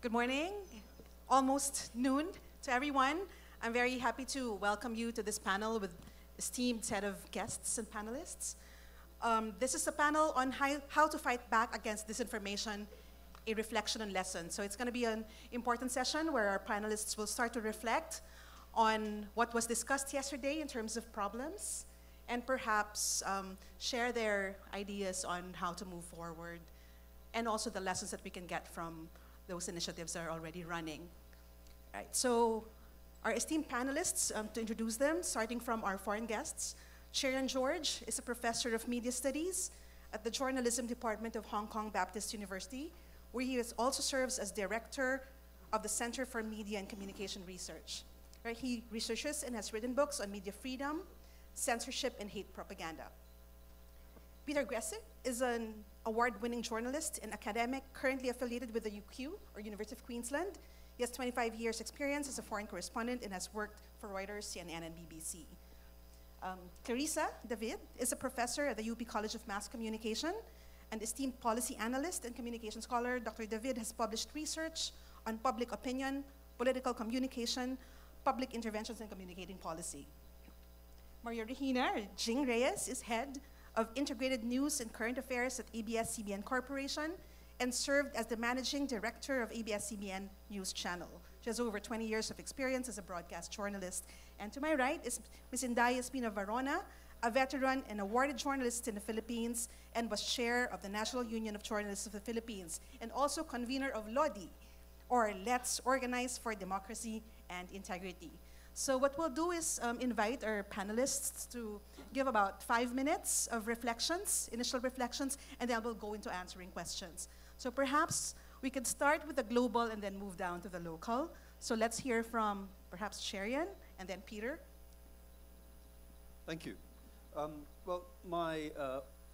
Good morning, almost noon to everyone. I'm very happy to welcome you to this panel with esteemed set of guests and panelists. This is a panel on how to fight back against disinformation, a reflection and lesson. So it's going to be an important session where our panelists will start to reflect on what was discussed yesterday in terms of problems and perhaps share their ideas on how to move forward and also the lessons that we can get from those initiatives that are already running. Right, so our esteemed panelists, to introduce them, starting from our foreign guests, Sharon George is a professor of media studies at the Journalism Department of Hong Kong Baptist University, where he also serves as director of the Center for Media and Communication Research. Right, he researches and has written books on media freedom, censorship, and hate propaganda. Peter Gressick is an award-winning journalist and academic currently affiliated with the UQ, or University of Queensland. He has 25 years experience as a foreign correspondent and has worked for Reuters, CNN, and BBC. Clarissa David is a professor at the UP College of Mass Communication and esteemed policy analyst and communication scholar. Dr. David has published research on public opinion, political communication, public interventions, and communicating policy. Maria Regina Jing Reyes is head of Integrated News and Current Affairs at ABS-CBN Corporation and served as the managing director of ABS-CBN News Channel. She has over 20 years of experience as a broadcast journalist. And to my right is Ms. Inday Espina Varona, a veteran and awarded journalist in the Philippines and was chair of the National Union of Journalists of the Philippines and also convener of LODI, or Let's Organize for Democracy and Integrity. So what we'll do is invite our panelists to give about 5 minutes of reflections, initial reflections, and then we'll go into answering questions. So perhaps we could start with the global and then move down to the local. So let's hear from perhaps Sharon and then Peter. Thank you. Well, my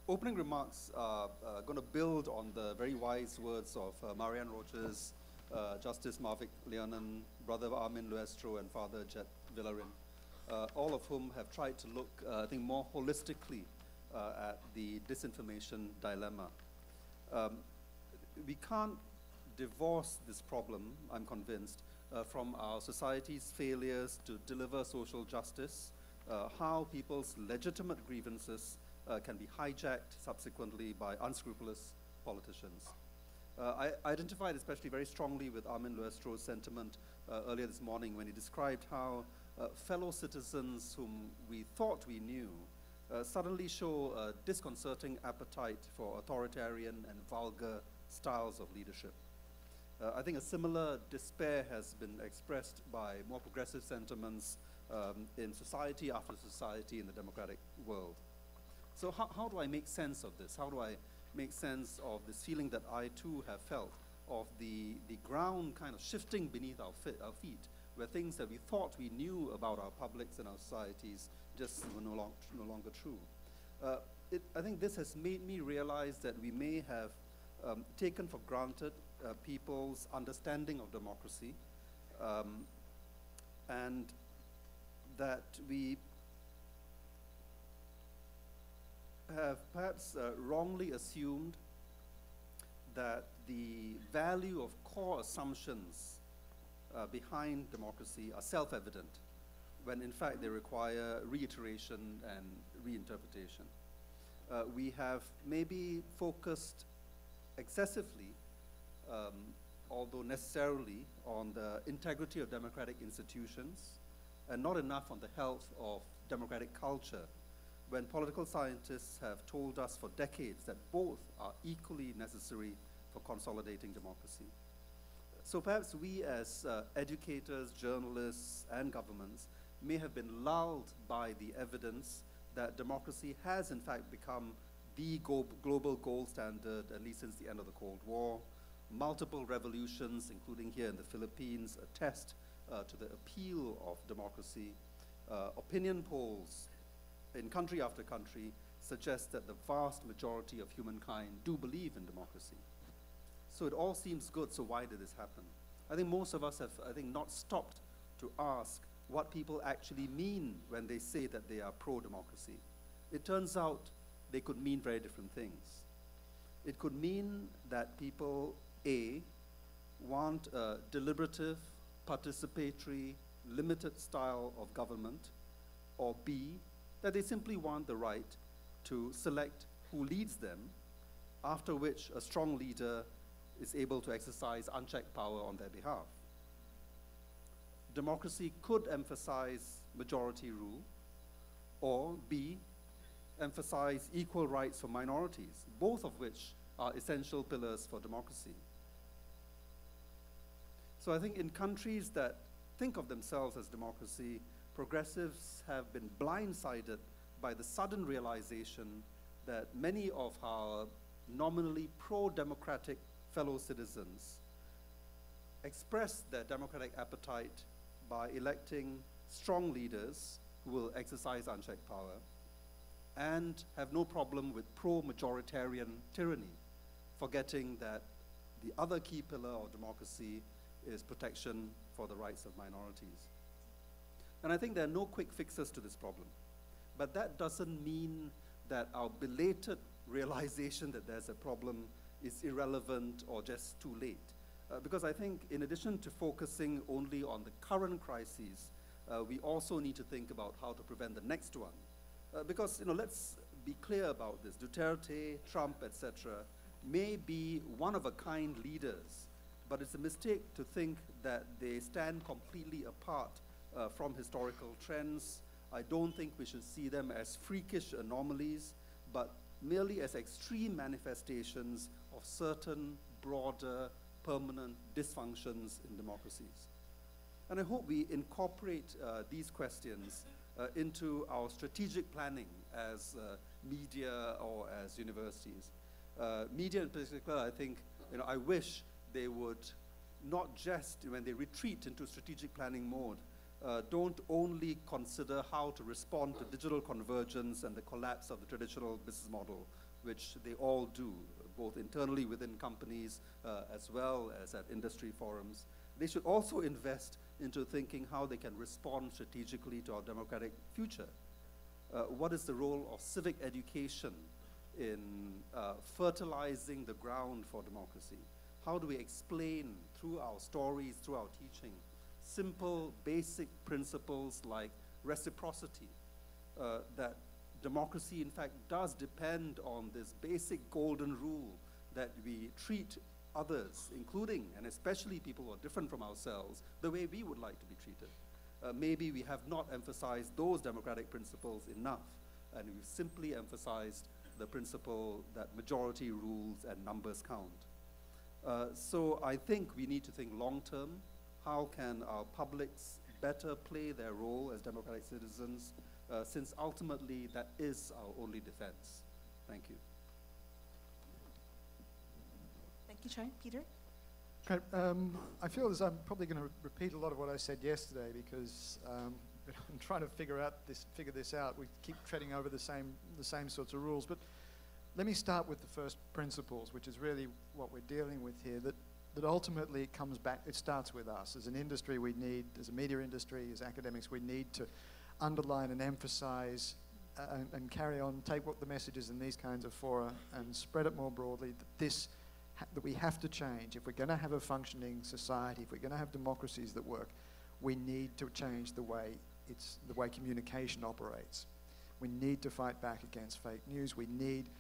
opening remarks are going to build on the very wise words of Marianne Roches, Justice Marvick Leonen, Brother Armin Luestro, and Father Jet Villarin, all of whom have tried to look, I think, more holistically at the disinformation dilemma. We can't divorce this problem, I'm convinced, from our society's failures to deliver social justice, how people's legitimate grievances can be hijacked subsequently by unscrupulous politicians. I identified especially very strongly with Armin Luestro's sentiment earlier this morning when he described how fellow citizens whom we thought we knew suddenly show a disconcerting appetite for authoritarian and vulgar styles of leadership. I think a similar despair has been expressed by more progressive sentiments in society after society in the democratic world. So how do I make sense of this? How do I make sense of this feeling that I too have felt of the ground kind of shifting beneath our feet, where things that we thought we knew about our publics and our societies just were no longer true. I think this has made me realize that we may have taken for granted people's understanding of democracy, and that we have perhaps wrongly assumed that the value of core assumptions behind democracy are self-evident, when in fact they require reiteration and reinterpretation. We have maybe focused excessively, although necessarily, on the integrity of democratic institutions and not enough on the health of democratic culture, when political scientists have told us for decades that both are equally necessary for consolidating democracy. So perhaps we as educators, journalists, and governments may have been lulled by the evidence that democracy has in fact become the global gold standard, at least since the end of the Cold War. Multiple revolutions, including here in the Philippines, attest to the appeal of democracy. Opinion polls in country after country suggest that the vast majority of humankind do believe in democracy. So it all seems good, so why did this happen? I think most of us have, not stopped to ask what people actually mean when they say that they are pro-democracy. It turns out they could mean very different things. It could mean that people, A, want a deliberative, participatory, limited style of government, or B, that they simply want the right to select who leads them, after which a strong leader is able to exercise unchecked power on their behalf. Democracy could emphasize majority rule, or B, emphasize equal rights for minorities, both of which are essential pillars for democracy. So I think in countries that think of themselves as democracy, progressives have been blindsided by the sudden realization that many of our nominally pro-democratic fellow citizens express their democratic appetite by electing strong leaders who will exercise unchecked power and have no problem with pro-majoritarian tyranny, forgetting that the other key pillar of democracy is protection for the rights of minorities. And I think there are no quick fixes to this problem. But that doesn't mean that our belated realization that there's a problem is irrelevant or just too late. Because I think in addition to focusing only on the current crises, we also need to think about how to prevent the next one. Because, let's be clear about this. Duterte, Trump, etc. may be one-of-a-kind leaders, but it's a mistake to think that they stand completely apart from historical trends. I don't think we should see them as freakish anomalies, but merely as extreme manifestations of certain broader, permanent dysfunctions in democracies. And I hope we incorporate these questions into our strategic planning as media or as universities. Media in particular, I think, I wish they would not just, when they retreat into strategic planning mode, don't only consider how to respond to digital convergence and the collapse of the traditional business model, which they all do, both internally within companies as well as at industry forums. They should also invest into thinking how they can respond strategically to our democratic future. What is the role of civic education in fertilizing the ground for democracy? How do we explain through our stories, through our teaching, simple, basic principles like reciprocity, that democracy, in fact, does depend on this basic golden rule that we treat others, including and especially people who are different from ourselves, the way we would like to be treated. Maybe we have not emphasized those democratic principles enough, and we've simply emphasized the principle that majority rules and numbers count. So I think we need to think long-term. How can our publics better play their role as democratic citizens, since ultimately that is our only defense. Thank you. Thank you, Chai. Peter? Great. I feel as I'm probably going to repeat a lot of what I said yesterday because I'm trying to figure this out. We keep treading over the same sorts of rules. But let me start with the first principles, which is really what we're dealing with here. That ultimately it comes back. It starts with us as an industry. We need, as a media industry, as academics, we need to underline and emphasize and carry on, take what the messages in these kinds of fora and spread it more broadly. That we have to change. If we're going to have a functioning society, if we're going to have democracies that work, we need to change the way communication operates. We need to fight back against fake news. We need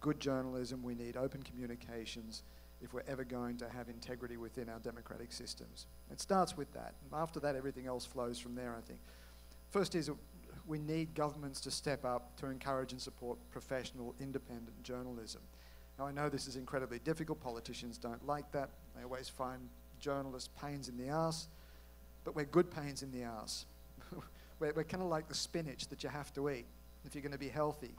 good journalism. We need open communications if we're ever going to have integrity within our democratic systems. It starts with that. And after that, everything else flows from there, I think. First is we need governments to step up to encourage and support professional, independent journalism. Now, I know this is incredibly difficult. Politicians don't like that. They always find journalists pains in the arse, but we're good pains in the arse. we're kind of like the spinach that you have to eat if you're going to be healthy.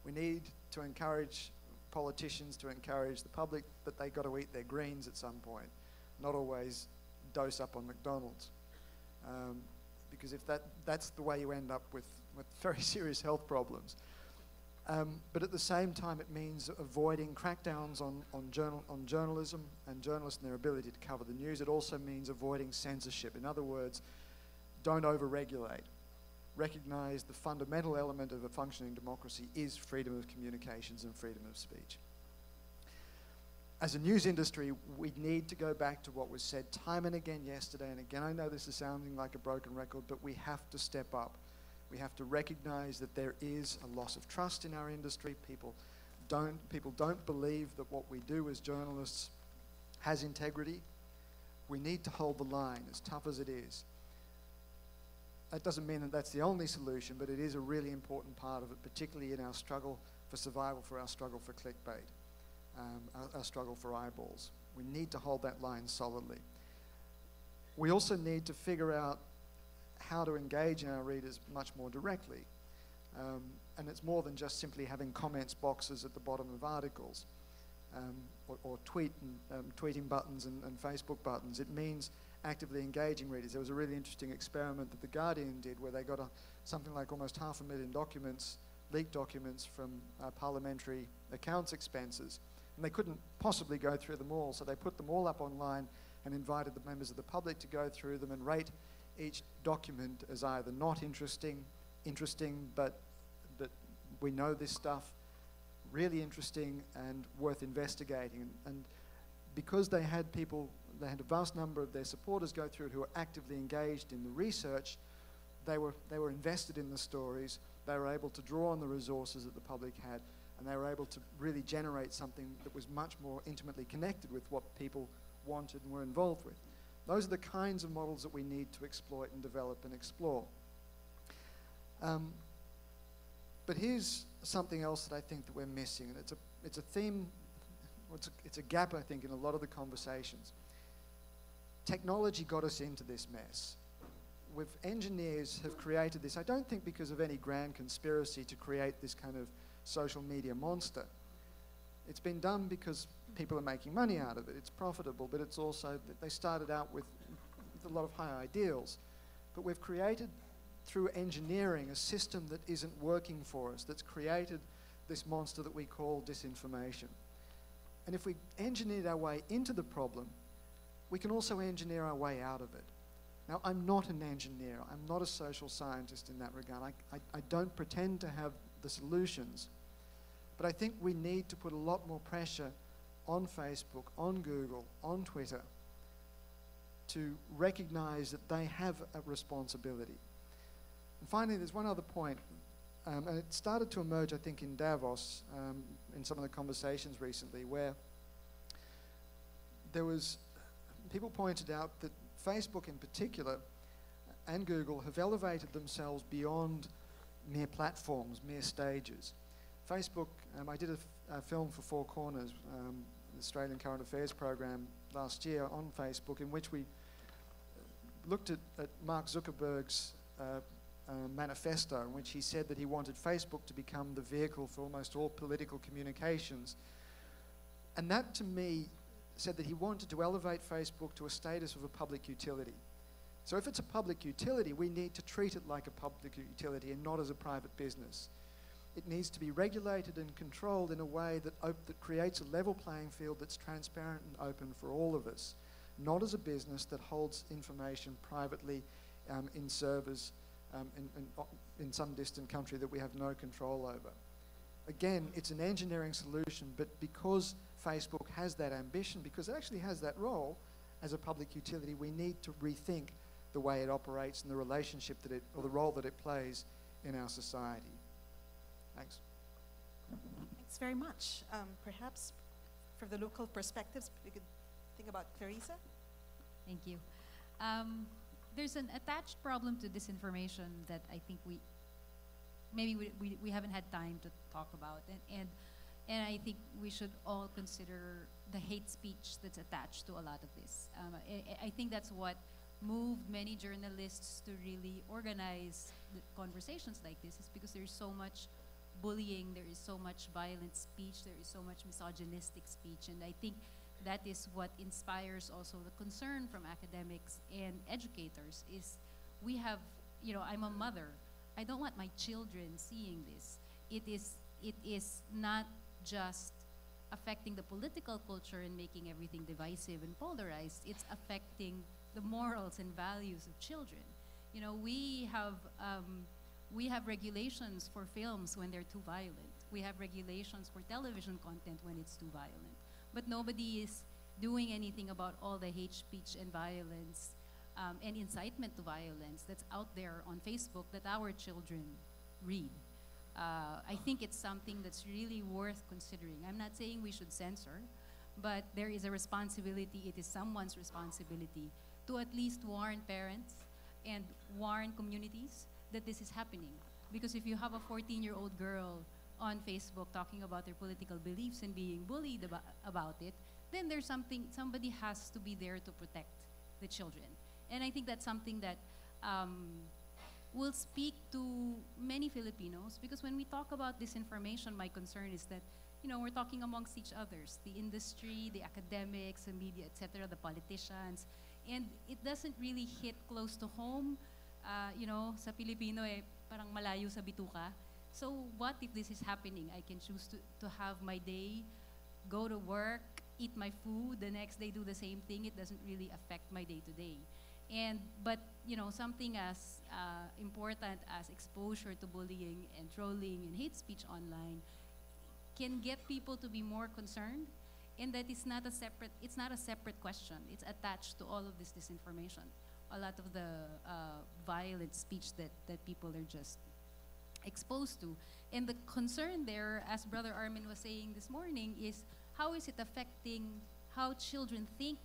We need to encourage politicians to encourage the public that they got to eat their greens at some point, not always dose up on McDonald's. Because if that's the way you end up with very serious health problems. But at the same time, it means avoiding crackdowns on journalism and journalists and their ability to cover the news. It also means avoiding censorship. In other words, don't over-regulate. Recognize the fundamental element of a functioning democracy is freedom of communications and freedom of speech. as a news industry, we need to go back to what was said time and again yesterday and again. I know this is sounding like a broken record, but we have to step up. We have to recognize that there is a loss of trust in our industry. People don't believe that what we do as journalists has integrity. We need to hold the line, as tough as it is. That doesn't mean that that's the only solution, but it is a really important part of it, particularly in our struggle for survival, for our struggle for clickbait, our struggle for eyeballs. We need to hold that line solidly. We also need to figure out how to engage our readers much more directly. And it's more than just simply having comments boxes at the bottom of articles, or tweeting buttons and Facebook buttons. It means actively engaging readers. There was a really interesting experiment that The Guardian did where they got something like almost 500,000 documents, leaked documents from parliamentary accounts expenses, and they couldn't possibly go through them all, so they put them all up online and invited the members of the public to go through them and rate each document as either not interesting, but we know this stuff, really interesting and worth investigating. And because they had a vast number of their supporters go through it who were actively engaged in the research, they were invested in the stories, they were able to draw on the resources that the public had, and they were able to really generate something that was much more intimately connected with what people wanted and were involved with. Those are the kinds of models that we need to exploit and develop and explore. But here's something else that I think that we're missing, and it's a theme, it's a gap, I think, in a lot of the conversations. Technology got us into this mess. Engineers have created this, I don't think because of any grand conspiracy to create this kind of social media monster. It's been done because people are making money out of it. It's profitable, but it's also that they started out with a lot of high ideals. But we've created, through engineering, a system that isn't working for us, that's created this monster that we call disinformation. And if we engineered our way into the problem, we can also engineer our way out of it. Now, I'm not an engineer. I'm not a social scientist in that regard. I don't pretend to have the solutions. But I think we need to put a lot more pressure on Facebook, on Google, on Twitter, to recognize that they have a responsibility. And finally, there's one other point, and it started to emerge, I think, in Davos, in some of the conversations recently, where people pointed out that Facebook in particular and Google have elevated themselves beyond mere platforms, mere stages. Facebook, I did a film for Four Corners, the Australian Current Affairs program last year on Facebook, in which we looked at Mark Zuckerberg's manifesto, in which he said that he wanted Facebook to become the vehicle for almost all political communications. And that, to me, said that he wanted to elevate Facebook to a status of a public utility. So if it's a public utility, we need to treat it like a public utility and not as a private business. It needs to be regulated and controlled in a way that creates a level playing field that's transparent and open for all of us, not as a business that holds information privately in servers in some distant country that we have no control over. Again, it's an engineering solution, but because Facebook has that ambition, because it actually has that role as a public utility, we need to rethink the way it operates and the relationship that or the role that it plays in our society. Thanks. Thanks very much. Perhaps from the local perspectives, we could think about Clarissa. Thank you. There's an attached problem to disinformation that I think we haven't had time to talk about, and I think we should all consider the hate speech that's attached to a lot of this. I think that's what moved many journalists to really organize the conversations like this, is because there's so much bullying, there is so much violent speech, there is so much misogynistic speech, and I think that is what inspires also the concern from academics and educators. Is we have, I'm a mother. I don't want my children seeing this. It is not just affecting the political culture and making everything divisive and polarized. It's affecting the morals and values of children. We have regulations for films when they're too violent. We have regulations for television content when it's too violent. but nobody is doing anything about all the hate speech and violence and incitement to violence that's out there on Facebook that our children read. I think it's something that's really worth considering. I'm not saying we should censor, but there is a responsibility, it is someone's responsibility to at least warn parents and warn communities that this is happening. Because if you have a 14-year-old girl on Facebook talking about their political beliefs and being bullied about it, then there's somebody has to be there to protect the children. And I think that's something that will speak to many Filipinos, because when we talk about disinformation, my concern is that, you know, we're talking amongst each others, the industry, the academics, the media, etc., the politicians, and it doesn't really hit close to home. You know, sa Pilipino parang malayo sa bituka. So what if this is happening? I can choose to have my day, go to work, eat my food, the next day do the same thing. It doesn't really affect my day-to-day. But you know, something as important as exposure to bullying and trolling and hate speech online can get people to be more concerned, and that it's not a separate question. It's attached to all of this disinformation. A lot of the violent speech that people are just exposed to. And the concern there, as Brother Armin was saying this morning, is how is it affecting how children think,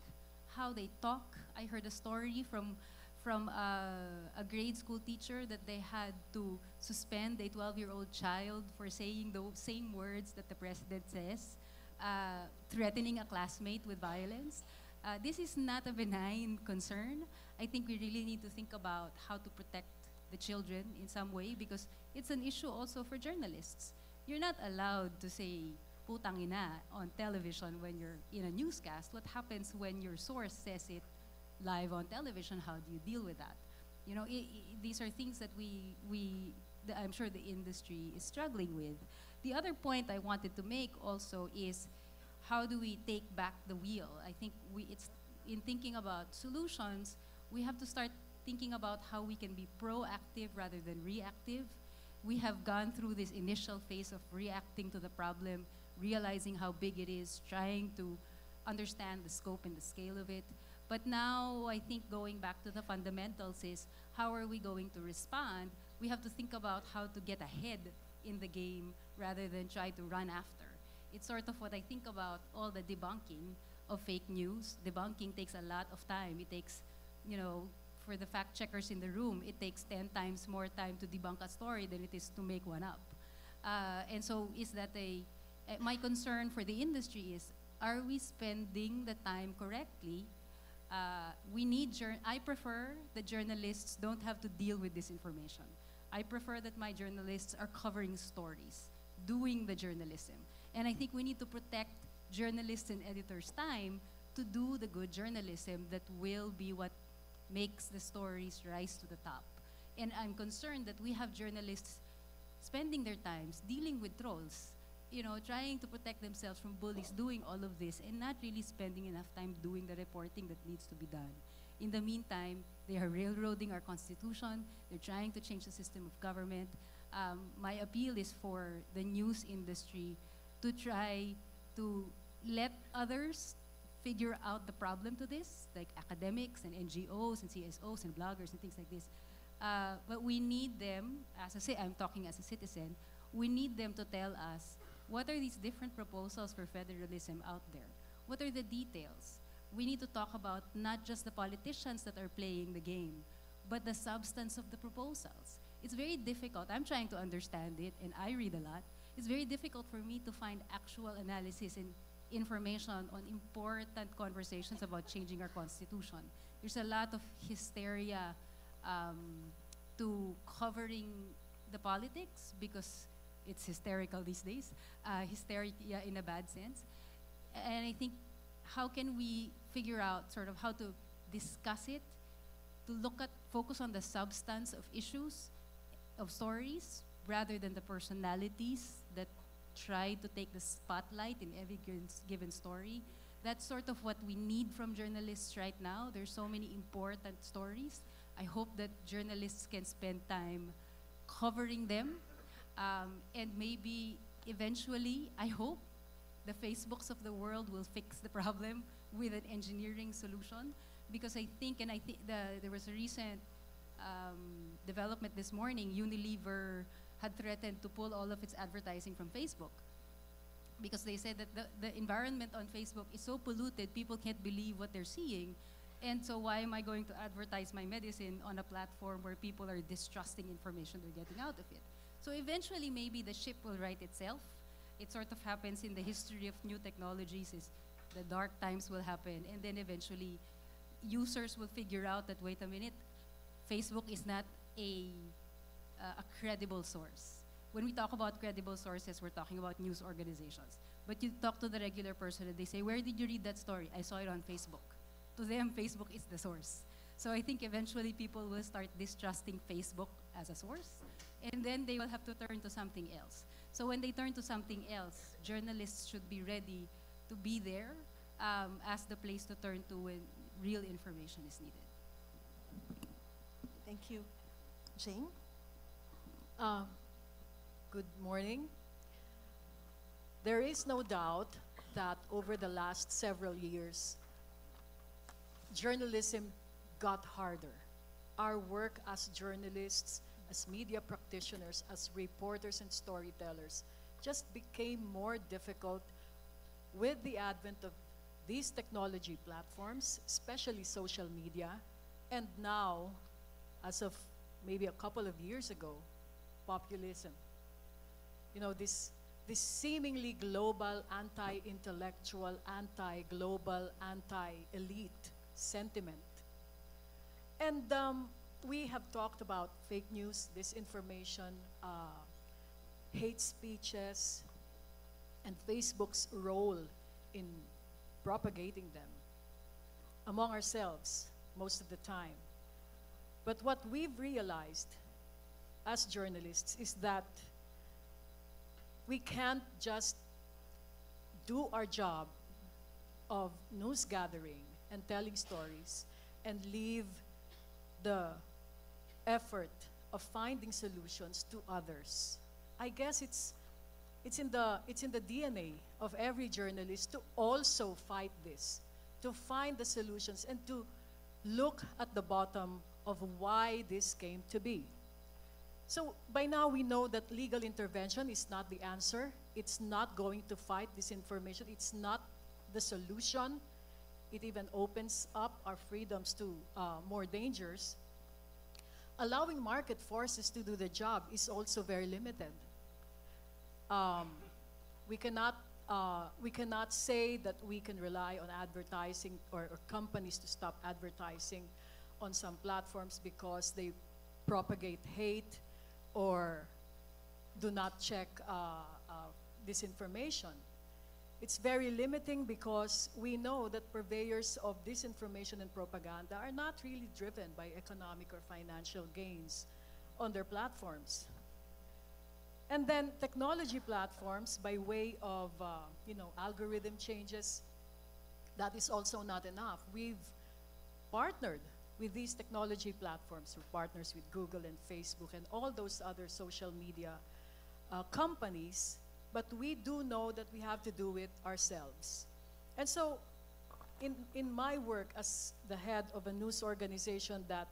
how they talk. I heard a story from a grade school teacher that they had to suspend a 12-year-old child for saying the same words that the president says, threatening a classmate with violence. This is not a benign concern. I think we really need to think about how to protect the children in some way, because it's an issue also for journalists. You're not allowed to say putang ina on television when you're in a newscast. What happens when your source says it live on television? How do you deal with that? You know, these are things that I'm sure the industry is struggling with. The other point I wanted to make also is, how do we take back the wheel? I think it's in thinking about solutions, we have to start thinking about how we can be proactive rather than reactive. We have gone through this initial phase of reacting to the problem, realizing how big it is, trying to understand the scope and the scale of it. But now I think going back to the fundamentals is, how are we going to respond? We have to think about how to get ahead in the game rather than try to run after. It's sort of what I think about all the debunking of fake news. Debunking takes a lot of time. It takes, you know, for the fact checkers in the room, it takes 10 times more time to debunk a story than it is to make one up. And so is that my concern for the industry is, are we spending the time correctly? I prefer that journalists don't have to deal with this information. I prefer that my journalists are covering stories, doing the journalism. And I think we need to protect journalists and editors' time to do the good journalism that will be what makes the stories rise to the top. And I'm concerned that we have journalists spending their times dealing with trolls, you know, trying to protect themselves from bullies, doing all of this, and not really spending enough time doing the reporting that needs to be done. In the meantime, they are railroading our constitution. They're trying to change the system of government. My appeal is for the news industry to try to let others figure out the problem to this, like academics and NGOs and CSOs and bloggers and things like this. But we need them, I'm talking as a citizen, we need them to tell us, what are these different proposals for federalism out there? What are the details? We need to talk about not just the politicians that are playing the game, but the substance of the proposals. It's very difficult. I'm trying to understand it, and I read a lot. It's very difficult for me to find actual analysis and information on important conversations about changing our constitution. There's a lot of hysteria to covering the politics because it's hysterical these days, hysteria in a bad sense. And I think, how can we figure out sort of how to discuss it, to focus on the substance of issues, of stories, rather than the personalities that try to take the spotlight in every given story. That's sort of what we need from journalists right now. There's so many important stories. I hope that journalists can spend time covering them, and maybe eventually, I hope, the Facebooks of the world will fix the problem with an engineering solution. Because I think, there was a recent development this morning, Unilever had threatened to pull all of its advertising from Facebook. Because they said that the environment on Facebook is so polluted, people can't believe what they're seeing. And so why am I going to advertise my medicine on a platform where people are distrusting information they're getting out of it? So eventually, maybe the ship will right itself. It sort of happens in the history of new technologies, is the dark times will happen, and then eventually users will figure out that, wait a minute, Facebook is not a credible source. When we talk about credible sources, we're talking about news organizations. But you talk to the regular person and they say, where did you read that story? I saw it on Facebook. To them, Facebook is the source. So I think eventually people will start distrusting Facebook as a source, and then they will have to turn to something else. So when they turn to something else, journalists should be ready to be there as the place to turn to when real information is needed. Thank you. Jane? Good morning. There is no doubt that over the last several years, journalism got harder. Our work as journalists, as media practitioners, as reporters and storytellers just became more difficult with the advent of these technology platforms, especially social media, and now, as of maybe a couple of years ago, populism. You know, this seemingly global, anti-intellectual, anti-global, anti-elite sentiment. And we have talked about fake news, disinformation, hate speeches, and Facebook's role in propagating them among ourselves most of the time. But what we've realized as journalists is that we can't just do our job of news gathering and telling stories and leave the effort of finding solutions to others. I guess it's in the DNA of every journalist to also fight this, to find the solutions and to look at the bottom of why this came to be. So by now we know that legal intervention is not the answer. It's not going to fight disinformation. It's not the solution. It even opens up our freedoms to more dangers. Allowing market forces to do the job is also very limited. We cannot say that we can rely on advertising or companies to stop advertising on some platforms because they propagate hate or do not check disinformation. It's very limiting because we know that purveyors of disinformation and propaganda are not really driven by economic or financial gains on their platforms. And then technology platforms, by way of algorithm changes, that is also not enough. We've partnered with these technology platforms. We're partners with Google and Facebook and all those other social media companies, but we do know that we have to do it ourselves. And so in my work as the head of a news organization that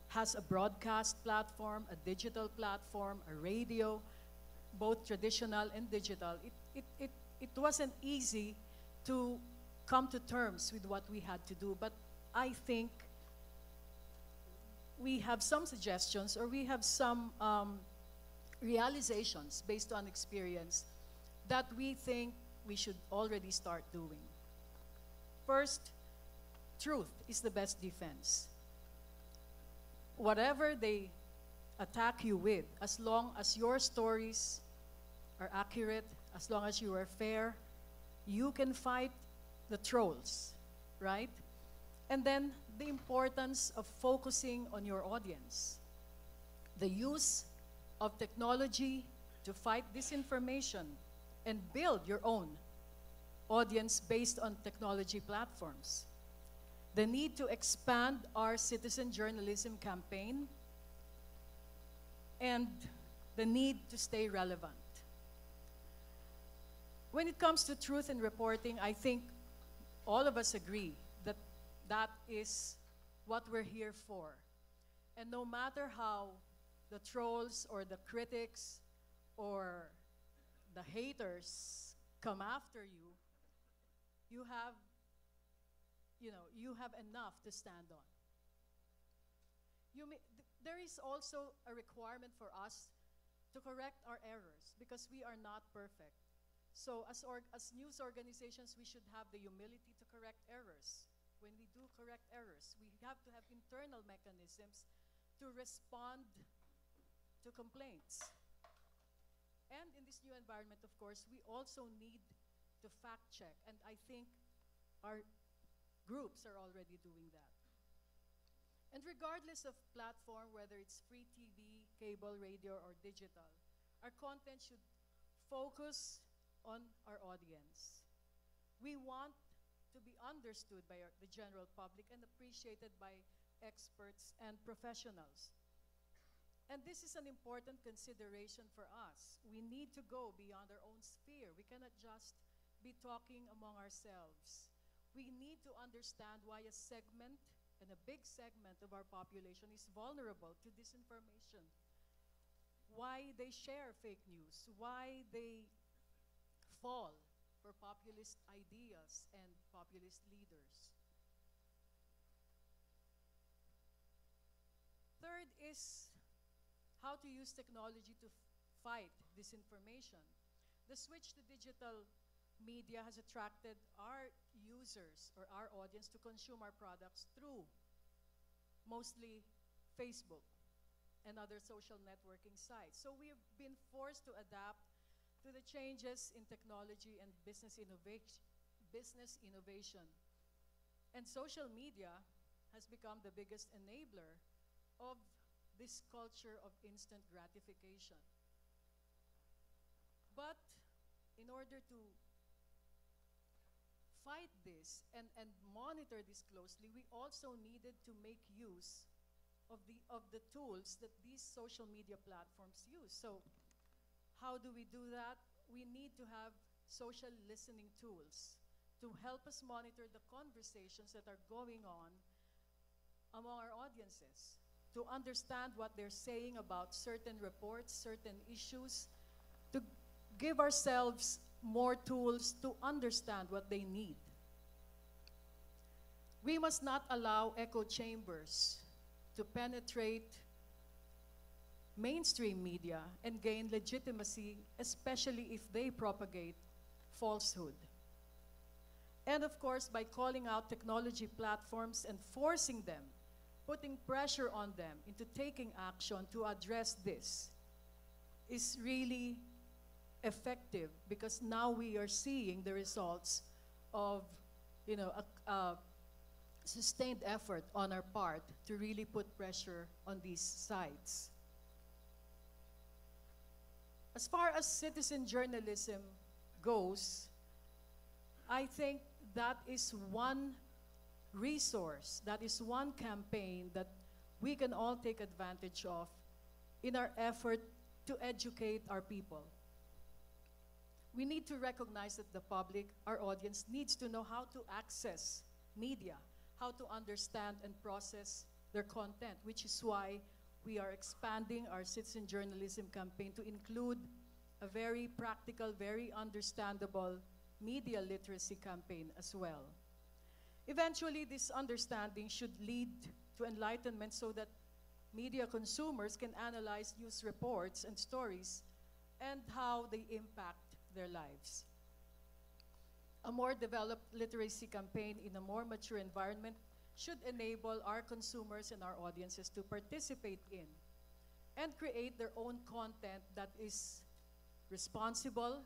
has a broadcast platform, a digital platform, a radio, both traditional and digital, it wasn't easy to come to terms with what we had to do, but I think we have some suggestions or we have some realizations based on experience that we think we should already start doing. First, truth is the best defense. Whatever they attack you with, as long as your stories are accurate, as long as you are fair, you can fight the trolls, right? And then the importance of focusing on your audience. The use of technology to fight disinformation and build your own audience based on technology platforms. The need to expand our citizen journalism campaign and the need to stay relevant. When it comes to truth in reporting, I think all of us agree that that is what we're here for. And no matter how the trolls or the critics or the haters come after you, you have, you have enough to stand on. There is also a requirement for us to correct our errors because we are not perfect. So as news organizations, we should have the humility to correct errors. When we do correct errors, we have to have internal mechanisms to respond to complaints. And in this new environment, of course, we also need to fact check, and I think our groups are already doing that. And regardless of platform, whether it's free TV, cable, radio, or digital, our content should focus on our audience. We want to be understood by the general public and appreciated by experts and professionals. And this is an important consideration for us. We need to go beyond our own sphere. We cannot just be talking among ourselves. We need to understand why a segment, and a big segment of our population, is vulnerable to disinformation, why they share fake news, why they fall for populist ideas and populist leaders. Third is how to use technology to fight disinformation. The switch to digital media has attracted our users or our audience to consume our products through mostly Facebook and other social networking sites. So we have been forced to adapt to the changes in technology and business innovation. And social media has become the biggest enabler of this culture of instant gratification. But in order to fight this and monitor this closely, we also needed to make use of the tools that these social media platforms use. So how do we do that? We need to have social listening tools to help us monitor the conversations that are going on among our audiences, to understand what they're saying about certain reports, certain issues, to give ourselves more tools to understand what they need. We must not allow echo chambers to penetrate mainstream media and gain legitimacy, especially if they propagate falsehood. And of course, by calling out technology platforms and forcing them, putting pressure on them into taking action to address this is really effective, because now we are seeing the results of a sustained effort on our part to really put pressure on these sites. As far as citizen journalism goes, I think that is one resource, that is one campaign that we can all take advantage of in our effort to educate our people. We need to recognize that the public, our audience, needs to know how to access media, how to understand and process their content, which is why we are expanding our citizen journalism campaign to include a very practical, very understandable media literacy campaign as well. Eventually, this understanding should lead to enlightenment so that media consumers can analyze news reports and stories and how they impact their lives. A more developed literacy campaign in a more mature environment should enable our consumers and our audiences to participate in and create their own content that is responsible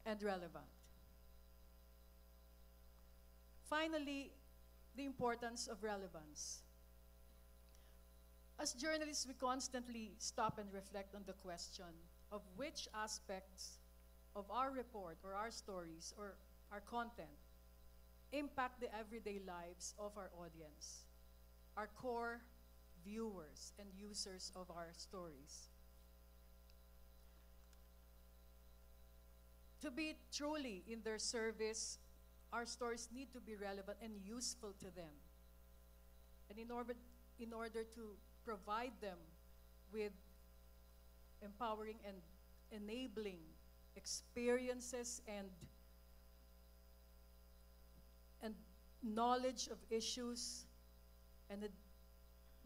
and relevant. Finally, the importance of relevance. As journalists, we constantly stop and reflect on the question of which aspects of our report or our stories or our content impact the everyday lives of our audience, our core viewers and users of our stories. to be truly in their service, our stories need to be relevant and useful to them. And in order to provide them with empowering and enabling experiences and knowledge of issues and a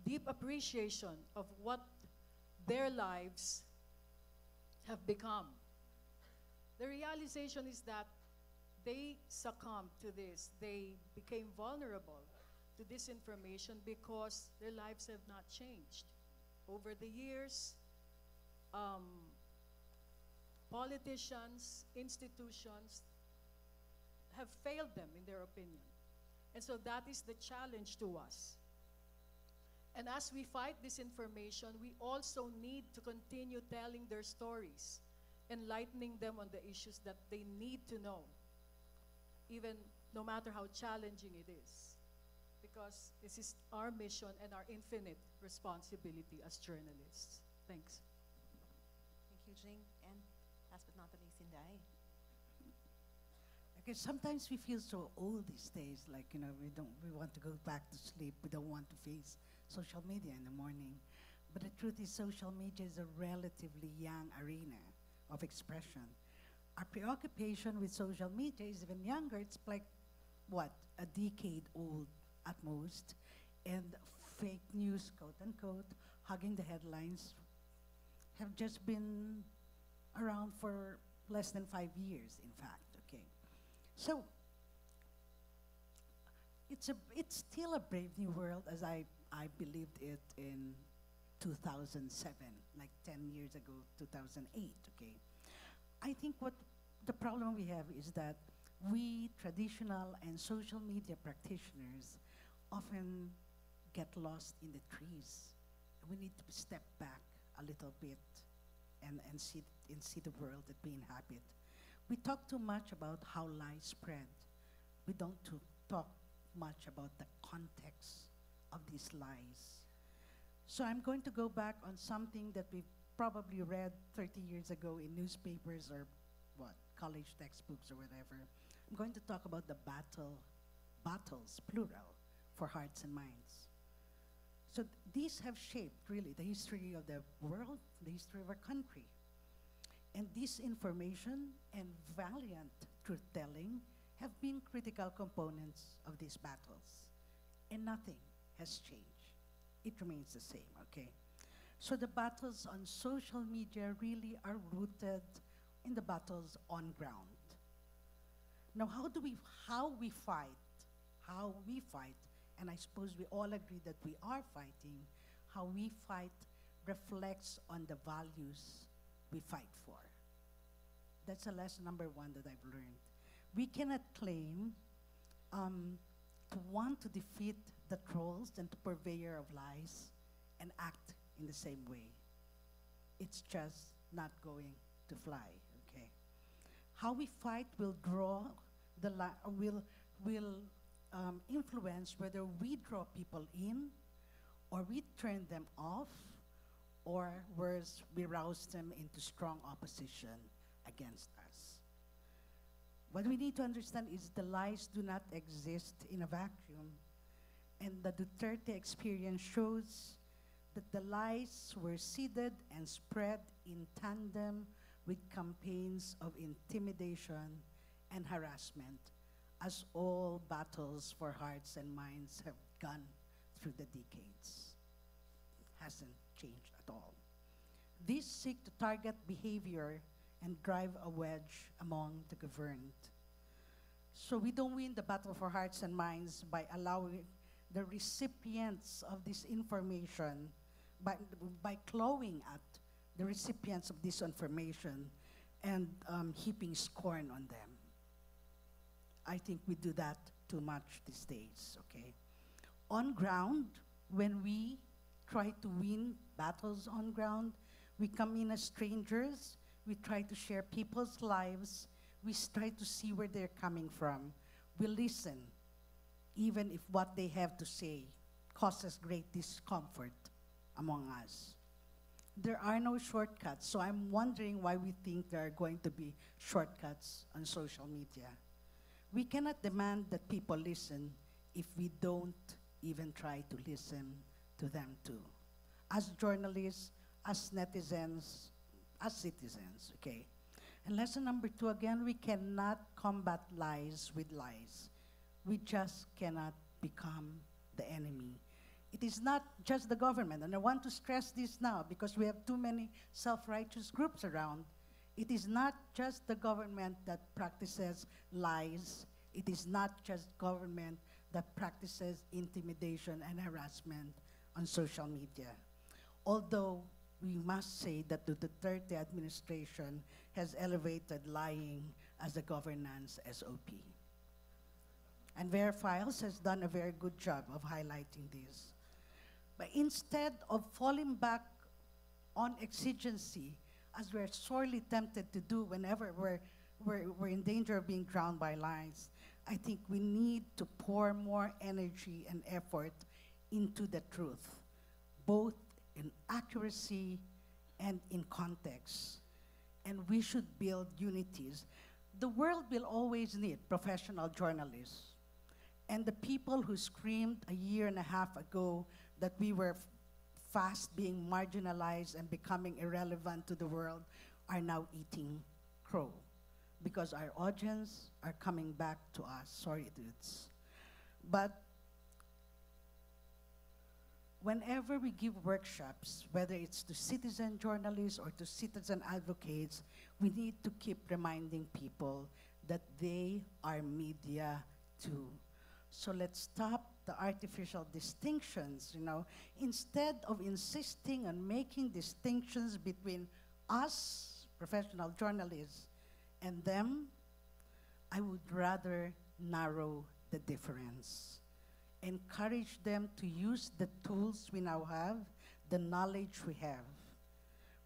deep appreciation of what their lives have become. The realization is that they succumbed to this. They became vulnerable to this information because their lives have not changed. Over the years, politicians, institutions have failed them in their opinion. And so that is the challenge to us. And as we fight this information, we also need to continue telling their stories, enlightening them on the issues that they need to know, even no matter how challenging it is. Because this is our mission and our infinite responsibility as journalists. Thanks. Thank you, Jing. And last but not the least, Inday. Okay, sometimes we feel so old these days, like, we want to go back to sleep. We don't want to face social media in the morning. But the truth is social media is a relatively young arena of expression. Our preoccupation with social media is even younger. It's like, what, a decade old at most. And fake news, quote unquote, hugging the headlines have just been around for less than 5 years, in fact, okay? So, it's still a brave new world as I believed it in 2007, like 10 years ago, 2008, okay? I think what the problem we have is that we traditional and social media practitioners often get lost in the trees. We need to step back a little bit and see the world that we inhabit. We talk too much about how lies spread. We don't talk much about the context of these lies. So I'm going to go back on something that we've probably read 30 years ago in newspapers or college textbooks or whatever. I'm going to talk about the battles, plural, for hearts and minds. So these have shaped really the history of the world, the history of our country. And disinformation and valiant truth-telling have been critical components of these battles. And nothing has changed. It remains the same, okay? So the battles on social media really are rooted in the battles on ground. Now, how we fight, and I suppose we all agree that we are fighting, how we fight reflects on the values we fight for. That's a lesson number one that I've learned. We cannot claim to want to defeat the trolls and the purveyor of lies and act in the same way. It's just not going to fly, okay? How we fight will draw will influence whether we draw people in or we turn them off, or worse, we rouse them into strong opposition against us. What we need to understand is the lies do not exist in a vacuum, and the Duterte experience shows that the lies were seeded and spread in tandem with campaigns of intimidation and harassment, as all battles for hearts and minds have gone through the decades. It hasn't changed at all. These seek to target behavior and drive a wedge among the governed. So we don't win the battle for hearts and minds by allowing the recipients of this information, by clawing at the recipients of this information and heaping scorn on them. I think we do that too much these days, okay? On ground, when we try to win battles on ground, we come in as strangers, we try to share people's lives, we try to see where they're coming from. We listen, even if what they have to say causes great discomfort among us. There are no shortcuts, so I'm wondering why we think there are going to be shortcuts on social media. We cannot demand that people listen if we don't even try to listen to them too. As journalists, as netizens, as citizens, okay? And lesson number 2, again, we cannot combat lies with lies. We just cannot become the enemy. It is not just the government, and I want to stress this now because we have too many self-righteous groups around. It is not just the government that practices lies. It is not just government that practices intimidation and harassment on social media. Although we must say that the Duterte administration has elevated lying as a governance SOP. And Verifiles has done a very good job of highlighting this. But instead of falling back on exigency, as we're sorely tempted to do whenever we're in danger of being drowned by lies, I think we need to pour more energy and effort into the truth, both in accuracy and in context. And we should build unities. The world will always need professional journalists. And the people who screamed a year and a half ago that we were fast being marginalized and becoming irrelevant to the world are now eating crow because our audience are coming back to us. Sorry, dudes. But whenever we give workshops, whether it's to citizen journalists or to citizen advocates, we need to keep reminding people that they are media too. So let's stop the artificial distinctions, you know. Instead of insisting on making distinctions between us, professional journalists, and them, I would rather narrow the difference. Encourage them to use the tools we now have, the knowledge we have.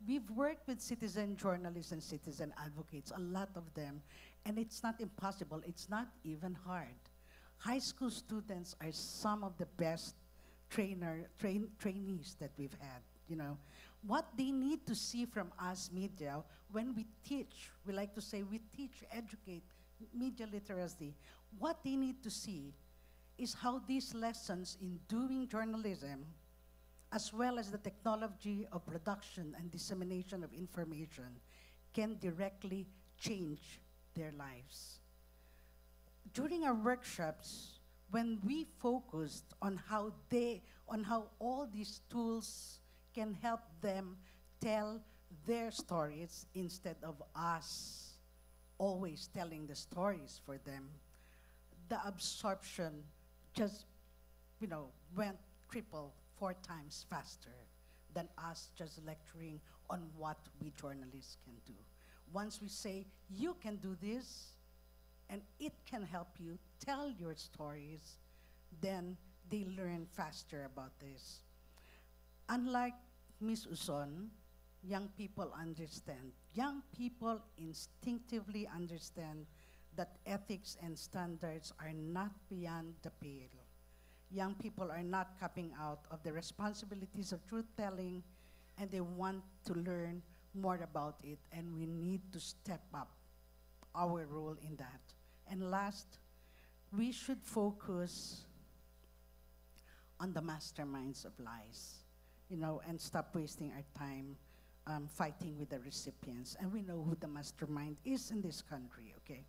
We've worked with citizen journalists and citizen advocates, a lot of them, and it's not impossible, it's not even hard. High school students are some of the best trainees that we've had, you know. What they need to see from us media when we teach, we like to say we teach, educate, media literacy, what they need to see is how these lessons in doing journalism, as well as the technology of production and dissemination of information, can directly change their lives. During our workshops, when we focused on how all these tools can help them tell their stories instead of us always telling the stories for them, the absorption just, you know, went triple, 4 times faster than us just lecturing on what we journalists can do. Once we say, you can do this, and it can help you tell your stories, then they learn faster about this. Unlike Ms. Uzon, young people understand. Young people instinctively understand that ethics and standards are not beyond the pale. Young people are not coming out of the responsibilities of truth-telling, and they want to learn more about it, and we need to step up our role in that. And last, we should focus on the masterminds of lies, you know, and stop wasting our time fighting with the recipients. And we know who the mastermind is in this country, okay?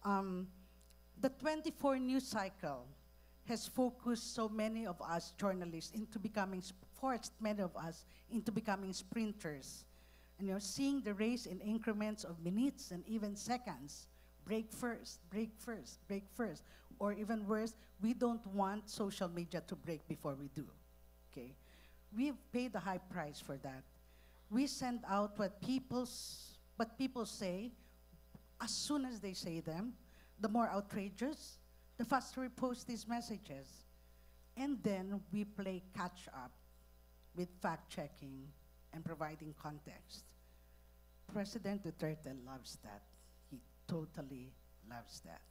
The 24 news cycle has focused so many of us journalists into becoming, forced many of us into becoming sprinters. And you're seeing the race in increments of minutes and even seconds. Break first, break first, break first. Or even worse, we don't want social media to break before we do, okay? We've paid a high price for that. We send out what people say. As soon as they say them, the more outrageous, the faster we post these messages. And then we play catch up with fact-checking and providing context. President Duterte loves that. He totally loves that.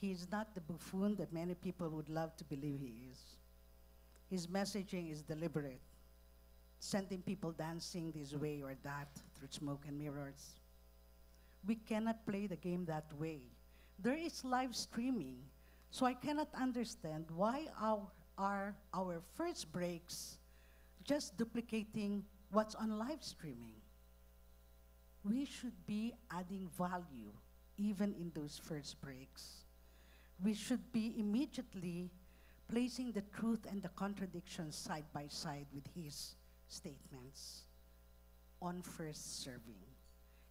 He is not the buffoon that many people would love to believe he is. His messaging is deliberate. sending people dancing this way or that through smoke and mirrors. We cannot play the game that way. There is live streaming, so I cannot understand why our first breaks just duplicating what's on live streaming. We should be adding value even in those first breaks. We should be immediately placing the truth and the contradictions side by side with his statements on first serving.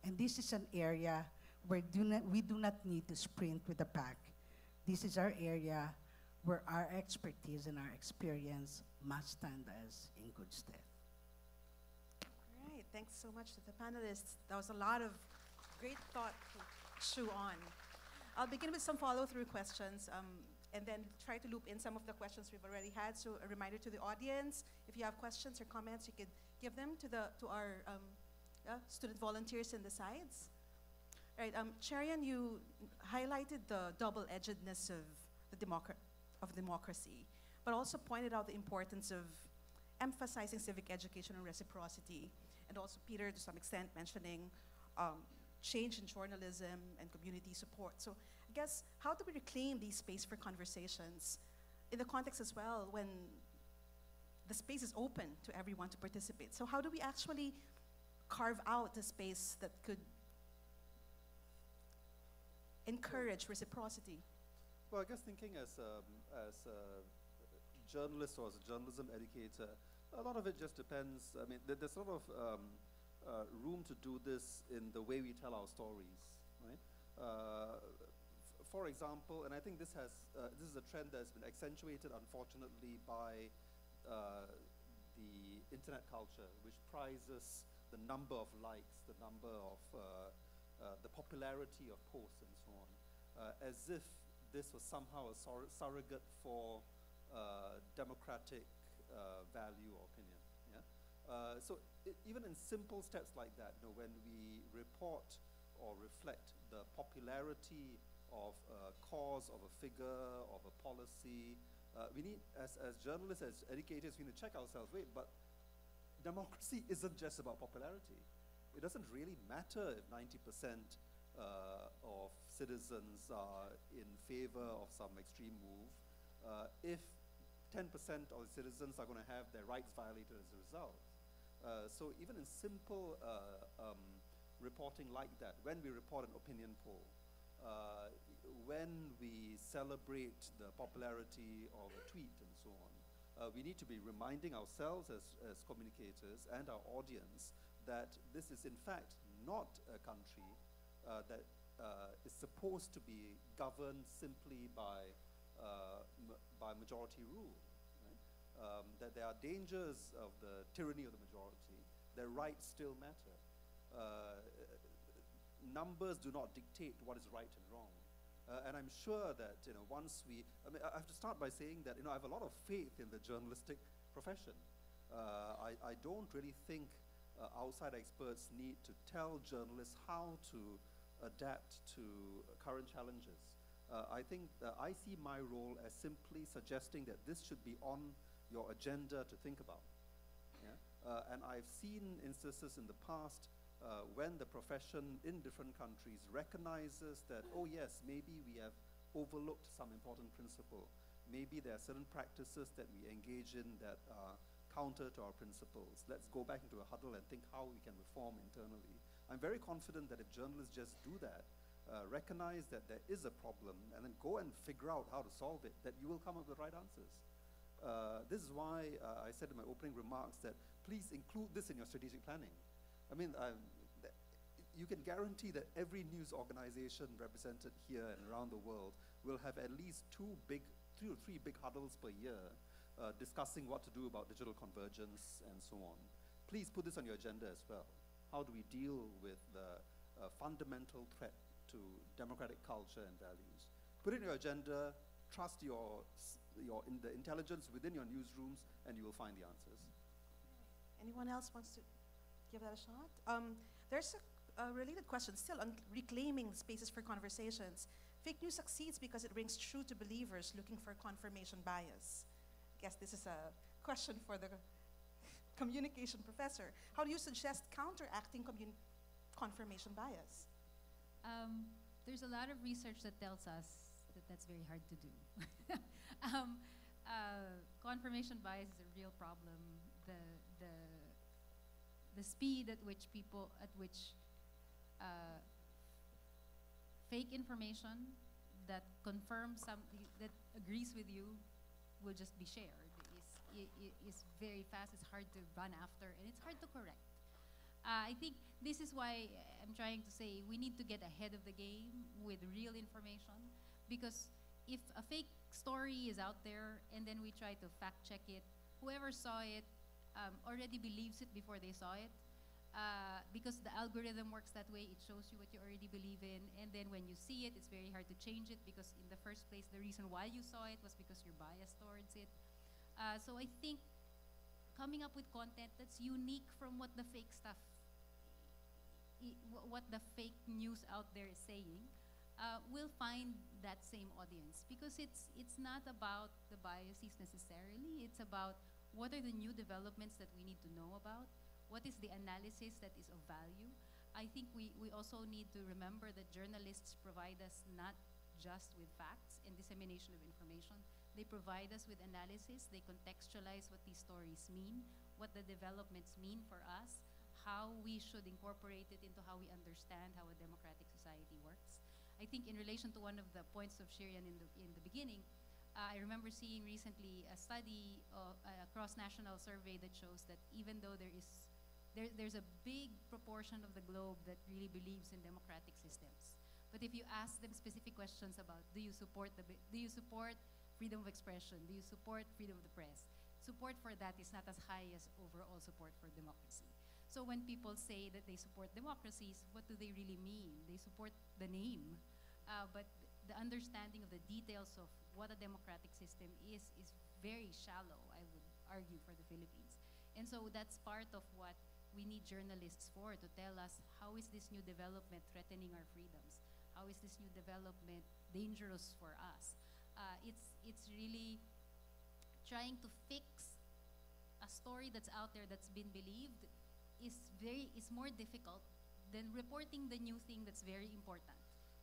And this is an area where we do not need to sprint with the pack. This is our area where our expertise and our experience must stand us in good stead. All right, thanks so much to the panelists. That was a lot of great thought to chew on. I'll begin with some follow-through questions and then try to loop in some of the questions we've already had. So a reminder to the audience, if you have questions or comments, you could give them to our student volunteers in the sides. All right, Cherian, you highlighted the double-edgedness of democracy, but also pointed out the importance of emphasizing civic education and reciprocity, and also Peter, to some extent, mentioning change in journalism and community support. So I guess, how do we reclaim these space for conversations in the context as well when the space is open to everyone to participate? So how do we actually carve out a space that could encourage reciprocity? Well, I guess thinking as a journalist or as a journalism educator, a lot of it just depends. I mean, there's sort of room to do this in the way we tell our stories, right? For example, and I think this is a trend that's been accentuated, unfortunately, by the internet culture, which prizes the number of likes, the number of the popularity of posts and so on, as if this was somehow a surrogate for democratic value or opinion. Yeah? So even in simple steps like that, when we report or reflect the popularity of a cause, of a figure, of a policy, we need, as journalists, as educators, we need to check ourselves, wait, but democracy isn't just about popularity. It doesn't really matter if 90% of citizens are in favor of some extreme move, if 10% of the citizens are going to have their rights violated as a result. So even in simple reporting like that, when we report an opinion poll, when we celebrate the popularity of a tweet and so on, we need to be reminding ourselves as communicators and our audience that this is in fact not a country that is supposed to be governed simply by majority rule. Right? That there are dangers of the tyranny of the majority. Their rights still matter. Numbers do not dictate what is right and wrong. And I'm sure that once I have to start by saying that I have a lot of faith in the journalistic profession. I don't really think outside experts need to tell journalists how to adapt to current challenges. I think that I see my role as simply suggesting that this should be on your agenda to think about. Yeah? And I've seen instances in the past when the profession in different countries recognizes that, oh yes, maybe we have overlooked some important principle. Maybe there are certain practices that we engage in that are counter to our principles. Let's go back into a huddle and think how we can reform internally. I'm very confident that if journalists just do that, recognize that there is a problem, and then go and figure out how to solve it, that you will come up with the right answers. This is why I said in my opening remarks that please include this in your strategic planning. I mean, you can guarantee that every news organization represented here and around the world will have at least 2 or 3 big huddles per year discussing what to do about digital convergence and so on. Please put this on your agenda as well. How do we deal with the fundamental threat to democratic culture and values? Put it in your agenda, trust the intelligence within your newsrooms, and you will find the answers. Anyone else wants to give that a shot? There's a related question still on reclaiming spaces for conversations. Fake news succeeds because it rings true to believers looking for confirmation bias. I guess this is a question for the communication professor. How do you suggest counteracting confirmation bias? There's a lot of research that tells us that that's very hard to do. um, Confirmation bias is a real problem. The speed at which fake information that confirms something that agrees with you will just be shared is very fast. It's hard to run after, and it's hard to correct. I think this is why I'm trying to say we need to get ahead of the game with real information, because if a fake story is out there and then we try to fact check it, whoever saw it already believes it before they saw it, because the algorithm works that way. It shows you what you already believe in, and then when you see it, it's very hard to change it, because in the first place, the reason why you saw it was because you're biased towards it. So I think coming up with content that's unique from what the fake stuff, what the fake news out there is saying, will find that same audience, because it's not about the biases necessarily. It's about what are the new developments that we need to know about. What is the analysis that is of value? I think we also need to remember that journalists provide us not just with facts and dissemination of information. They provide us with analysis. They contextualize what these stories mean, what the developments mean for us, how we should incorporate it into how we understand how a democratic society works. I think in relation to one of the points of Shirian in the beginning, I remember seeing recently a study, a cross-national survey that shows that even though there's a big proportion of the globe that really believes in democratic systems, but if you ask them specific questions about do you support freedom of expression, do you support freedom of the press, support for that is not as high as overall support for democracy. So when people say that they support democracies, what do they really mean? They support the name, but the understanding of the details of what a democratic system is very shallow, I would argue, for the Philippines. And so that's part of what we need journalists for, to tell us how is this new development threatening our freedoms? How is this new development dangerous for us? It's really trying to fix a story that's out there that's been believed is more difficult than reporting the new thing that's very important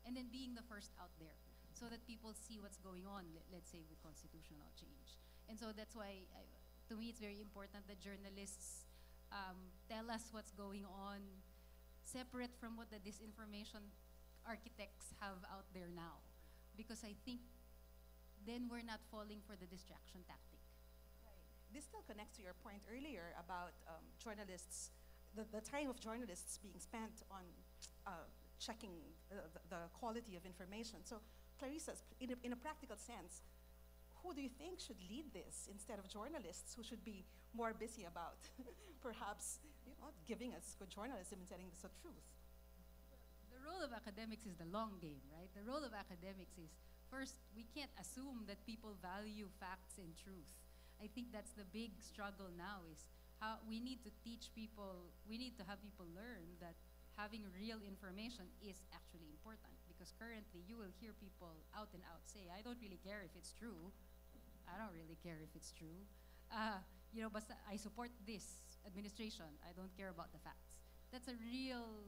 and then being the first out there so that people see what's going on, let's say with constitutional change. And so that's why, to me, it's very important that journalists tell us what's going on separate from what the disinformation architects have out there now. Because I think then we're not falling for the distraction tactic. This still connects to your point earlier about journalists, the time of journalists being spent on checking the quality of information. So Clarissa, in a practical sense, who do you think should lead this instead of journalists who should be more busy about perhaps giving us good journalism and telling us the truth? The role of academics is the long game, right? The role of academics is, first, we can't assume that people value facts and truth. I think that's the big struggle now, is how we need to teach people, we need to have people learn that having real information is actually important, because currently you will hear people out and out say, I don't really care if it's true. I don't really care if it's true. But I support this administration. I don't care about the facts. That's a real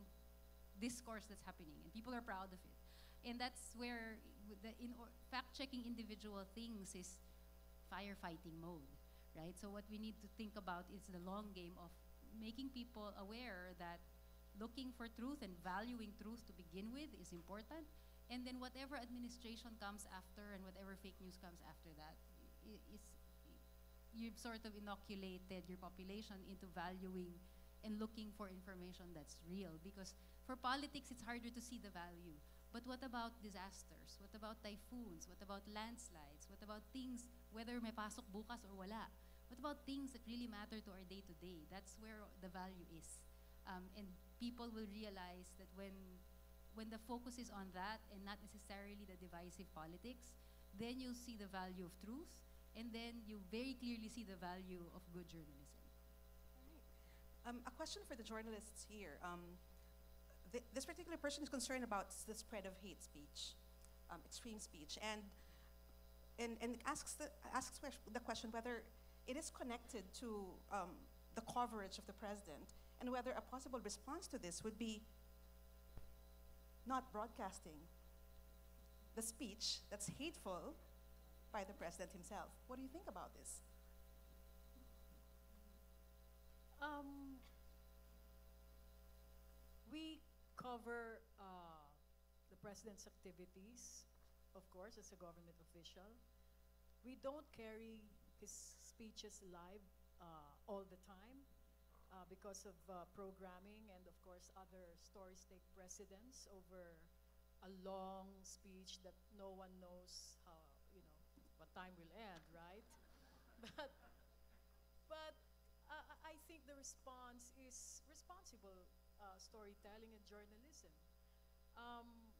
discourse that's happening, and people are proud of it. And that's where fact-checking individual things is firefighting mode, right? So what we need to think about is the long game of making people aware that looking for truth and valuing truth to begin with is important, and then whatever administration comes after and whatever fake news comes after that, you've sort of inoculated your population into valuing and looking for information that's real. Because for politics, it's harder to see the value. But what about disasters? What about typhoons? What about landslides? What about things, whether may pasok bukas or wala? What about things that really matter to our day-to-day? That's where the value is. And people will realize that when the focus is on that and not necessarily the divisive politics, then you'll see the value of truth, and then you very clearly see the value of good journalism. All right. A question for the journalists here. This particular person is concerned about the spread of hate speech, extreme speech, and asks the question whether it is connected to the coverage of the president, and whether a possible response to this would be not broadcasting the speech that's hateful by the president himself. What do you think about this? We cover the president's activities, of course, as a government official. We don't carry his speeches live all the time because of programming, and of course other stories take precedence over a long speech that no one knows how, what time will end, right? but I think the response is responsible storytelling and journalism.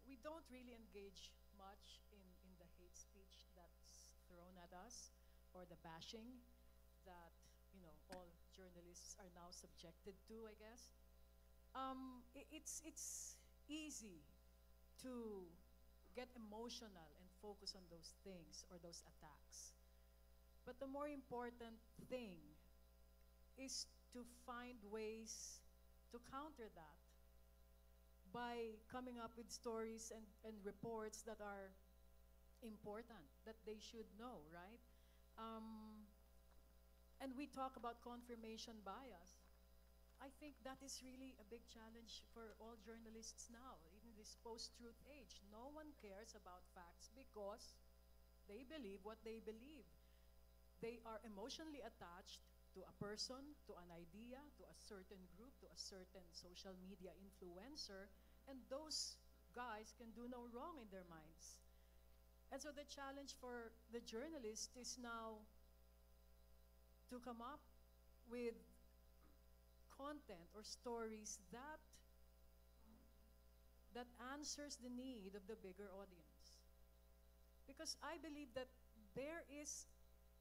We don't really engage much in the hate speech that's thrown at us, or the bashing that all journalists are now subjected to, I guess. It's easy to get emotional and focus on those things or those attacks. But the more important thing is to find ways to counter that by coming up with stories and reports that are important, that they should know, right? And we talk about confirmation bias. I think that is really a big challenge for all journalists now in this post-truth age. No one cares about facts because they believe what they believe. They are emotionally attached to a person, to an idea, to a certain group, to a certain social media influencer, and those guys can do no wrong in their minds. And so the challenge for the journalist is now to come up with content or stories that answers the need of the bigger audience. Because I believe that there is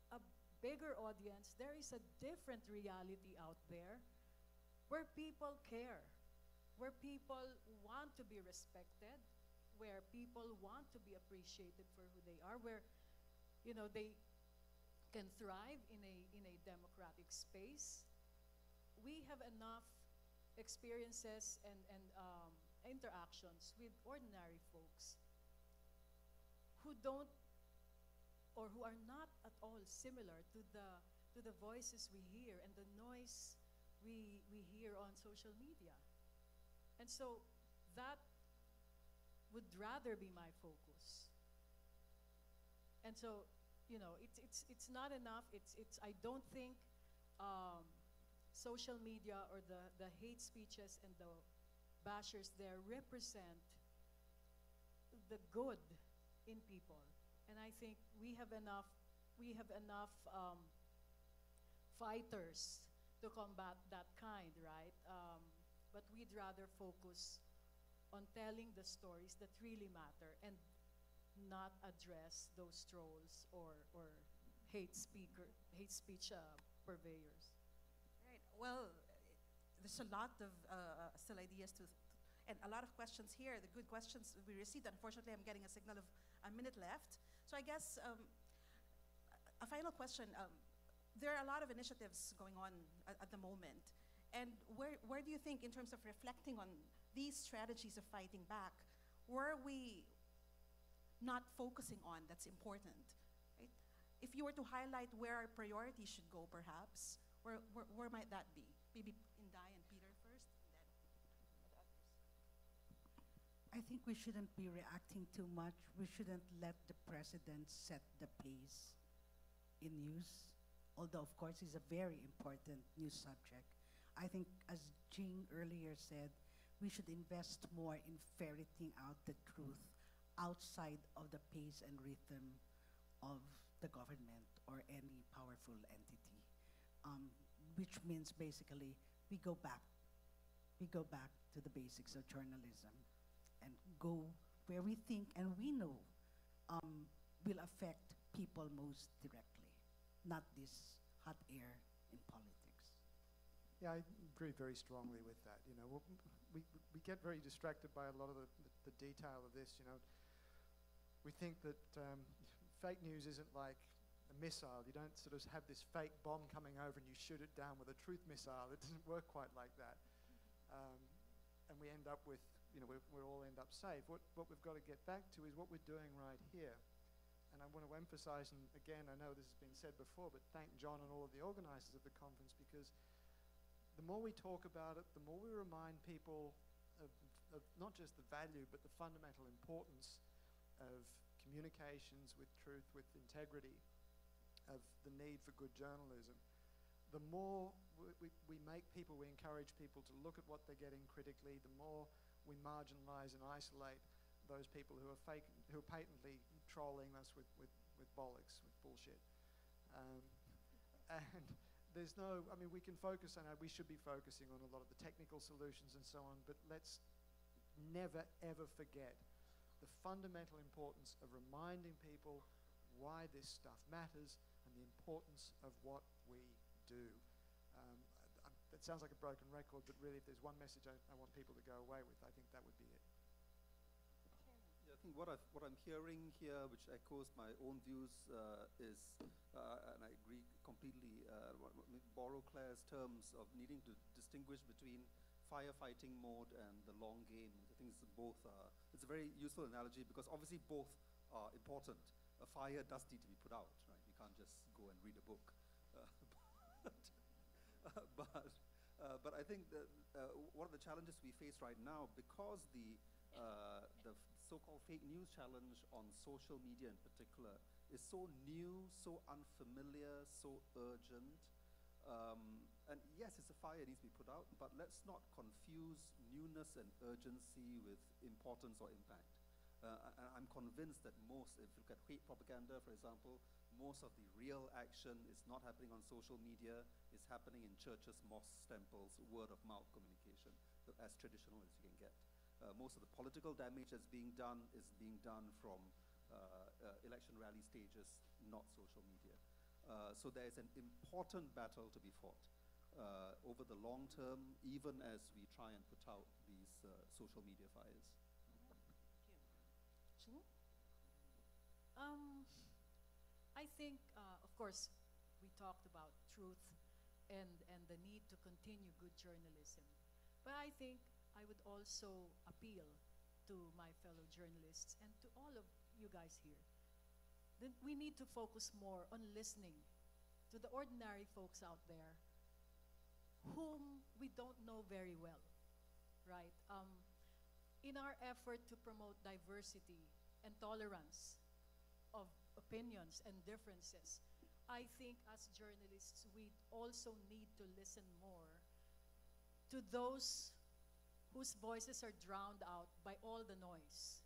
a bigger audience, there is a different reality out there where people care, where people want to be respected, where people want to be appreciated for who they are, where they can thrive in a democratic space. We have enough experiences and interactions with ordinary folks who don't, or who are not at all similar to the voices we hear and the noise we hear on social media. And so that would rather be my focus. And so, it's not enough. I don't think social media or the hate speeches and the bashers there represent the good in people. And I think we have enough fighters to combat that kind, right? But we'd rather focus on telling the stories that really matter and not address those trolls or hate speech purveyors. Right. Well, there's a lot of still ideas and a lot of questions here. The good questions we received. Unfortunately, I'm getting a signal of a minute left. So I guess a final question. There are a lot of initiatives going on at the moment. And where do you think, in terms of reflecting on these strategies of fighting back, where are we not focusing on that's important? Right? If you were to highlight where our priorities should go, perhaps, where might that be? Maybe Inday and Peter first, and then others. I think we shouldn't be reacting too much. We shouldn't let the president set the pace in news, although of course it's a very important news subject. I think, as Jing earlier said, we should invest more in ferreting out the truth outside of the pace and rhythm of the government or any powerful entity, which means basically we go back to the basics of journalism and go where we think and we know will affect people most directly, not this hot air in politics. Yeah, I agree very strongly with that. We get very distracted by a lot of the detail of this. We think that fake news isn't like a missile. You don't sort of have this fake bomb coming over and you shoot it down with a truth missile. It doesn't work quite like that. And we end up with, we all end up safe. What we've got to get back to is what we're doing right here. And I want to emphasize, and again, I know this has been said before, but thank John and all of the organizers of the conference, because the more we talk about it, the more we remind people of not just the value, but the fundamental importance of communications with truth, with integrity, of the need for good journalism. The more we make people, we encourage people to look at what they're getting critically, the more we marginalize and isolate those people who are patently trolling us with bollocks, with bullshit. And there's no, I mean, we can focus on, we should be focusing on a lot of the technical solutions and so on, but let's never, ever forget the fundamental importance of reminding people why this stuff matters and the importance of what we do. It sounds like a broken record, but really if there's one message I want people to go away with, I think that would be it. Yeah, I think what I'm hearing here, which echoes my own views, is, and I agree completely, borrow Claire's terms of needing to distinguish between firefighting mode and the long game. I think it's a very useful analogy because obviously both are important. A fire does need to be put out, right? You can't just go and read a book. But I think that one of the challenges we face right now, because the so-called fake news challenge on social media in particular is so new, so unfamiliar, so urgent. And yes, it's a fire, it needs to be put out, but let's not confuse newness and urgency with importance or impact. And I'm convinced that if you look at hate propaganda, for example, most of the real action is not happening on social media, it's happening in churches, mosques, temples, word-of-mouth communication, as traditional as you can get. Most of the political damage that's being done is being done from election rally stages, not social media. So there's an important battle to be fought over the long term, even as we try and put out these social media fires. I think, of course, we talked about truth and the need to continue good journalism. But I think I would also appeal to my fellow journalists and to all of you guys here that we need to focus more on listening to the ordinary folks out there whom we don't know very well, right? In our effort to promote diversity and tolerance of opinions and differences, I think as journalists, we also need to listen more to those whose voices are drowned out by all the noise.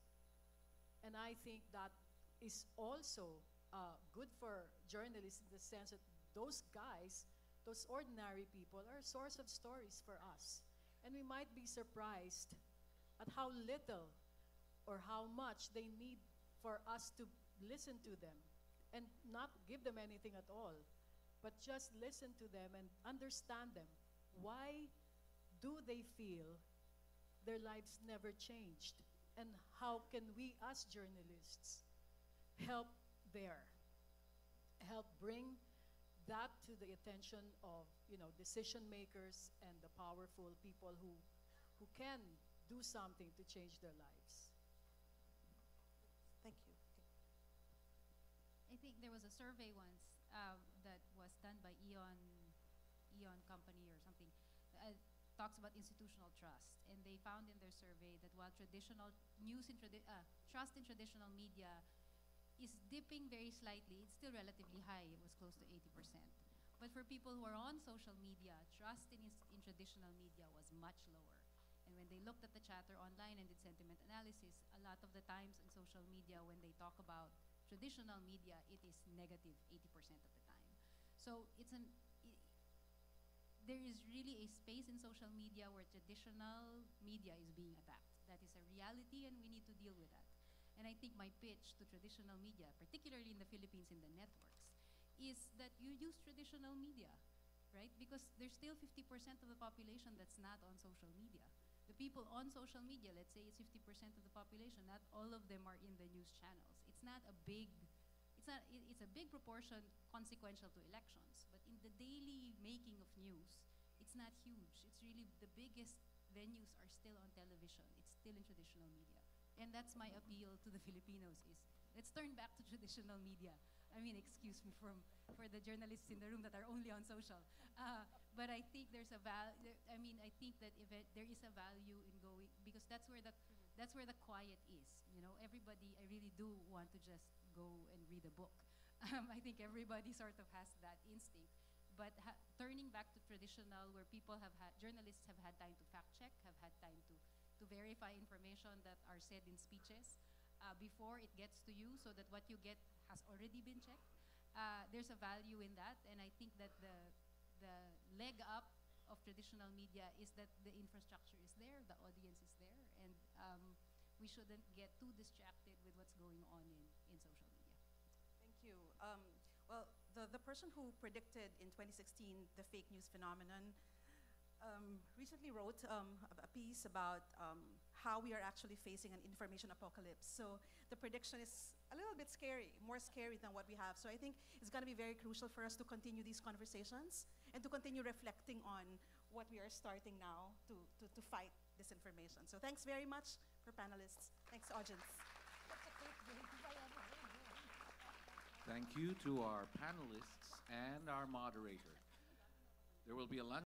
And I think that is also good for journalists in the sense that those guys, those ordinary people, are a source of stories for us. And we might be surprised at how little or how much they need for us to listen to them and not give them anything at all, but just listen to them and understand them. Why do they feel their lives never changed? And how can we as journalists help bring that to the attention of decision makers and the powerful people who can do something to change their lives. Thank you. I think there was a survey once that was done by Eon Company or something, talks about institutional trust, and they found in their survey that while traditional news trust in traditional media is dipping very slightly, it's still relatively high. It was close to 80%. But for people who are on social media, trust in traditional media was much lower. And when they looked at the chatter online and did sentiment analysis, a lot of the times in social media when they talk about traditional media, it is negative 80% of the time. So there is really a space in social media where traditional media is being attacked. That is a reality, and we need to deal with that. And I think my pitch to traditional media, particularly in the Philippines in the networks, is that you use traditional media, right? Because there's still 50% of the population that's not on social media. The people on social media, let's say it's 50% of the population, not all of them are in the news channels. It's not it's a big proportion consequential to elections, but in the daily making of news, it's not huge. It's really the biggest venues are still on television. It's still in traditional media. And that's my appeal to the Filipinos is, let's turn back to traditional media. I mean, excuse me for the journalists in the room that are only on social. But I think there's a I think that there is a value in going, because that's where the quiet is. You know, everybody, I really do want to just go and read a book. I think everybody sort of has that instinct. But turning back to traditional, where journalists have had time to fact check, have had time to verify information that are said in speeches before it gets to you, so that what you get has already been checked. There's a value in that, and I think that the leg up of traditional media is that the infrastructure is there, the audience is there, and we shouldn't get too distracted with what's going on in social media. Thank you. Well, the person who predicted in 2016 the fake news phenomenon recently wrote a piece about how we are actually facing an information apocalypse. So the prediction is a little bit scary, more scary than what we have. So I think it's going to be very crucial for us to continue these conversations and to continue reflecting on what we are starting now to fight disinformation. So thanks very much for panelists. Thanks, audience. Thank you to our panelists and our moderator. There will be a lunch